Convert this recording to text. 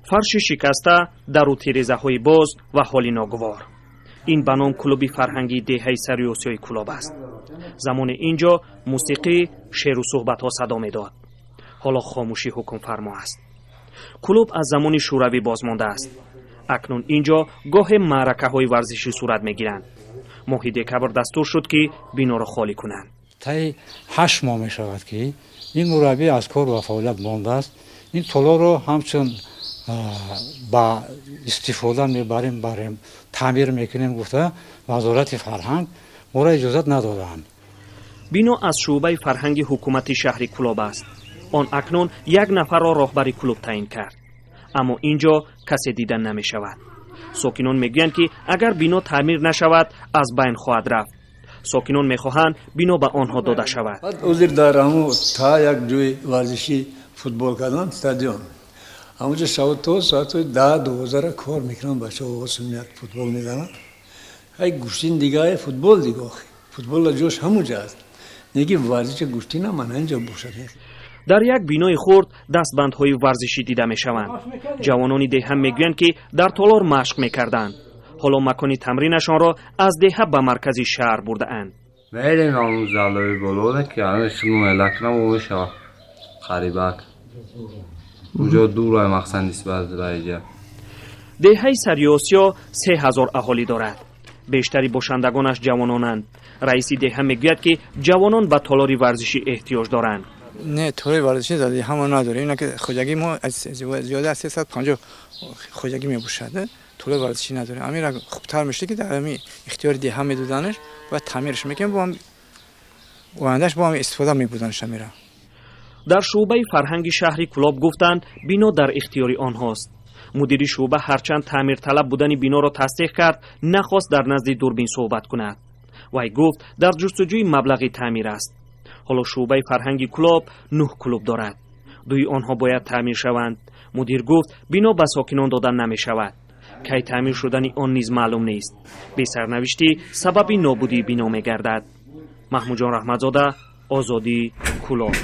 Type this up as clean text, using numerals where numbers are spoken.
фарши шикаста дару тирезаҳои боз ва ҳоли ногувор. ин ба ном клуби фарҳангии деҳаи сари осиёи Кулоб аст. замони ин ҷо мусиқӣ, шеру суҳбатҳо садо медод. ҳоло хомӯшӣ ҳукмфармо аст. клуб аз замони шӯравӣ бозмондааст. акнун ин ҷо гоҳе маъракаҳои варзишӣ сурат мегиранд. моҳи декабр дастур шуд ки биноро холӣ кунанд. таи 8 моҳ мешавад ки ин мураббӣ аз кор ва фаъолият мондааст. ин толоро ҳамчун ба истифода мебарем таъмир мекунем гуфта вазорати фарҳанг моро иҷозат надодаанд. бино аз шуъбаи фарҳанги ҳукумати шаҳри Кулоб аст. он акнун як нафарро роҳбари клуб таъин кард. аммо ин ҷо касе дида намешавад. сокинон мегӯянд ки агар бино таъмир нашавад аз байн хоҳад рафт. сокинон мехоҳанд бино ба онҳо дода шавад. узр дар ҳамо та як ҷои варзиши футбол кардан стадион. ҳамонҷо шабу то соатҳои 10-12 кор мекунанд, бачаҳо осон меяд футбол мезананд. ҳай гӯштин дигар футбол дигар. футбол ҷош ҳамонҷо аст. неги варзиши гӯштина мана инҷо бошад. дар як бинои хурд дастбандҳои варзишӣ дида мешаванд. ҷавонони деҳа мегӯянд ки дар толор машқ мекарданд. ҳоло макони тамринашонро аз деҳа ба маркази шаҳр бурдаанд. мерем ҳамун залои болода ки ҳамин шумо элакнам мешавад қарибак. унҷо дурай мақсад нисбат ба иҷа. деҳаи сари осиё 3000 аҳолӣ дорад. бештари бошандагонаш ҷавононанд. раиси деҳа мегӯяд ки ҷавонон ба толори варзишӣ эҳтиёҷ доранд. не толори варзишӣ дар деҳа мо надорем. ина ки хоҷагӣ мо зиёда аз 350 хоҷагӣ мебошад. толори варзишӣ надорем. амира хубтар мешуд ки дар ҳамин ихтиёри деҳа медоданаш бояд таъмирш мекунем бо ҳам ояндаш бо ҳам истифода мебуданаш. амира дар шуъбаи фарҳанги шаҳри Кулоб гуфтанд бино дар ихтиёри онҳост. мудири шуъба ҳарчанд таъмирталаб будани биноро тасдиқ кард, нахост дар назди дурбин суҳбат кунад. вай гуфт дар ҷустуҷӯи маблағи таъмир аст. ҳоло шуъбаи фарҳанги Кулоб 9 клуб дорад. дуи онҳо бояд таъмир шаванд. мудир гуфт бино ба сокинон дода намешавад. кай таъмир шудани он низ маълум нест. бесарнавиштӣ сабаби нобудии бино мегардад. маҳмуҷон раҳматзода, озодӣ, Кулоб.